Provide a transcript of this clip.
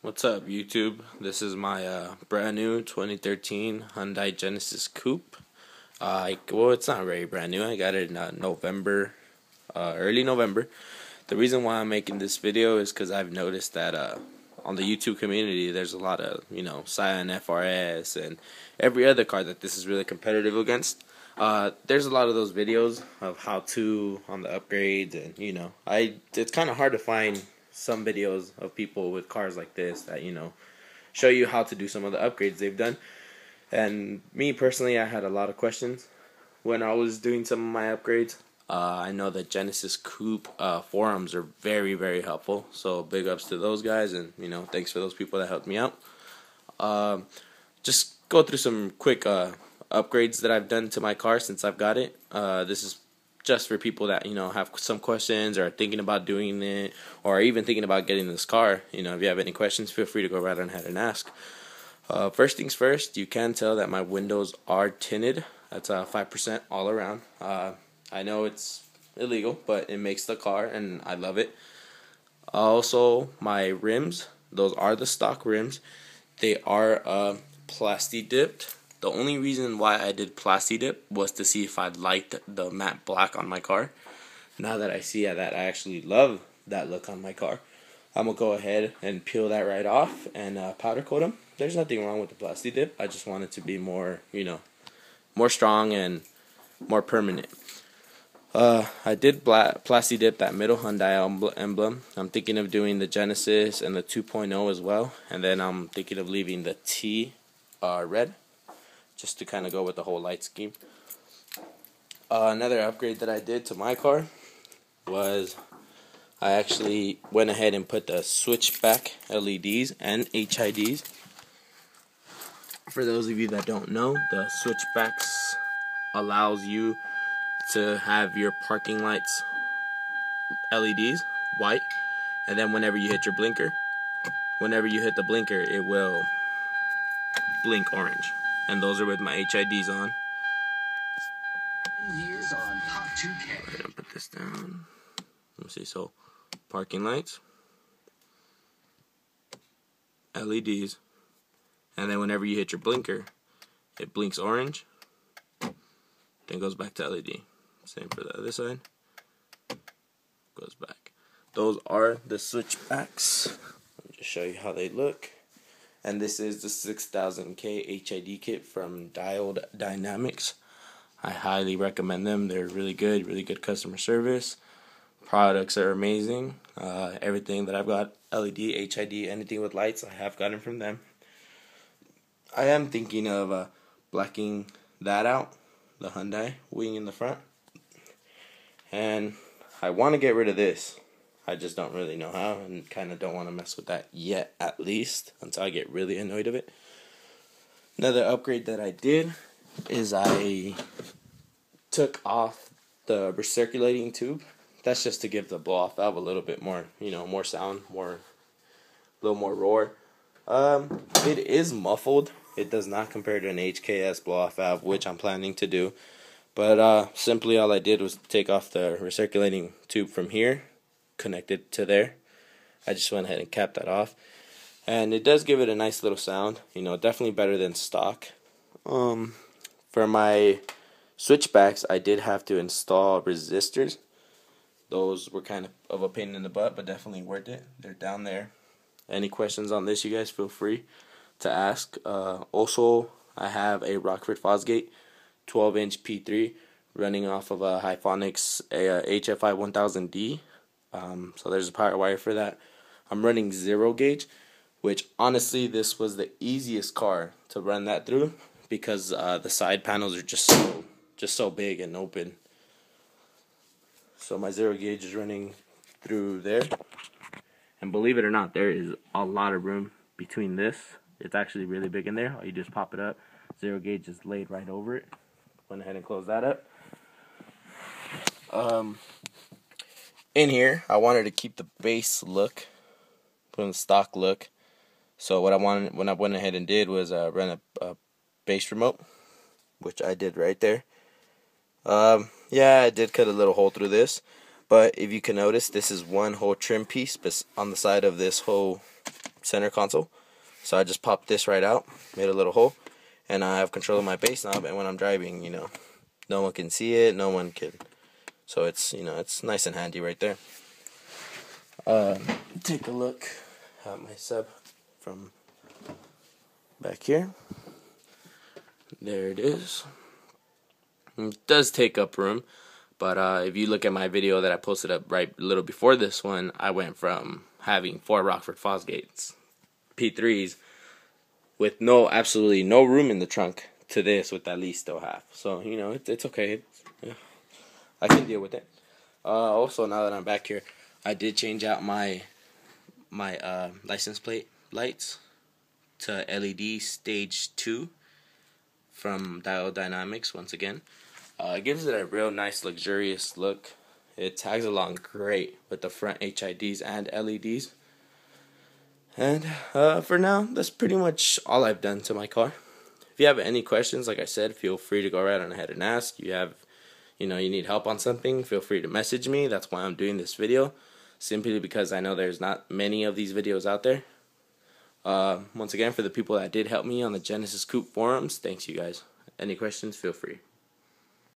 What's up, YouTube? This is my brand new 2013 Hyundai Genesis Coupe. Well, it's not very brand new. I got it in November, early November. The reason why I'm making this video is because I've noticed that on the YouTube community, there's a lot of Scion FRS and every other car that this is really competitive against. There's a lot of those videos of how to on the upgrades, and it's kind of hard to find some videos of people with cars like this that show you how to do some of the upgrades they've done. And me personally, I had a lot of questions when I was doing some of my upgrades. I know that Genesis Coupe forums are very, very helpful, so big ups to those guys, and thanks for those people that helped me out. Just go through some quick upgrades that I've done to my car since I've got it. This is just for people that have some questions or are thinking about doing it, or even thinking about getting this car. If you have any questions, feel free to go right ahead and ask. First things first, you can tell that my windows are tinted. That's 5% all around. I know it's illegal, but it makes the car, and I love it. Also, my rims, those are the stock rims. They are plasti dipped. The only reason why I did plasti dip was to see if I liked the matte black on my car. Now that I see that I actually love that look on my car, I'm going to go ahead and peel that right off and powder coat them. There's nothing wrong with the plasti dip. I just want it to be more, more strong and more permanent. I did plasti dip that middle Hyundai emblem. I'm thinking of doing the Genesis and the 2.0 as well. And then I'm thinking of leaving the T red, just to kind of go with the whole light scheme. Another upgrade that I did to my car was I actually went ahead and put the switchback LEDs and HIDs. For those of you that don't know, the switchbacks allows you to have your parking lights LEDs white, and then whenever you hit your blinker, it will blink orange. And those are with my HIDs on. Years on top 2K. Go ahead and put this down. Let me see. So, parking lights, LEDs, and then whenever you hit your blinker, it blinks orange. Then goes back to LED. Same for the other side. Goes back. Those are the switchbacks. Let me just show you how they look. And this is the 6000K HID kit from Dialed Dynamics. I highly recommend them. They're really good customer service. Products are amazing. Everything that I've got, LED, HID, anything with lights, I have gotten from them. I am thinking of blacking that out, the Hyundai wing in the front. And I want to get rid of this. I just don't really know how, and kind of don't want to mess with that yet, at least, until I get really annoyed of it. Another upgrade that I did is I took off the recirculating tube. That's just to give the blow-off valve a little bit more, more sound, a little more roar. It is muffled. It does not compare to an HKS blow-off valve, which I'm planning to do. But simply all I did was take off the recirculating tube from here, connected to there. I just went ahead and capped that off, and it does give it a nice little sound. Definitely better than stock. For my switchbacks, I did have to install resistors. Those were kind of a pain in the butt, but definitely worth it. They're down there. Any questions on this, you guys feel free to ask. Also, I have a Rockford Fosgate 12-inch P3 running off of a Hyphonics HFI 1000D. So there's a power wire for that. I'm running 0 gauge, which honestly this was the easiest car to run that through, because the side panels are just so big and open. So my 0 gauge is running through there, and believe it or not, there is a lot of room between this. It's actually really big in there. You just pop it up. 0 gauge is laid right over it. Went ahead and close that up. In here, I wanted to keep the base look, put in the stock look. So what I went ahead and did was run a base remote, which I did right there. Yeah, I did cut a little hole through this, but if you can notice, this is one whole trim piece on the side of this whole center console. So I just popped this right out, made a little hole, and I have control of my bass knob. And when I'm driving, no one can see it, no one can. So it's it's nice and handy right there. Take a look at my sub from back here. There it is. It does take up room, but if you look at my video that I posted up right a little before this one, I went from having 4 Rockford Fosgates P3s with absolutely no room in the trunk to this with at least still half. So it's okay. Yeah, I can deal with it. Also, now that I'm back here, I did change out my license plate lights to LED stage 2 from Dial Dynamics once again. It gives it a real nice luxurious look. It tags along great with the front HIDs and LEDs. And for now, that's pretty much all I've done to my car. If you have any questions, like I said, feel free to go right on ahead and ask. You need help on something, feel free to message me. That's why I'm doing this video, simply because I know there's not many of these videos out there. Once again, for the people that did help me on the Genesis Coupe forums, thanks you guys. Any questions, feel free.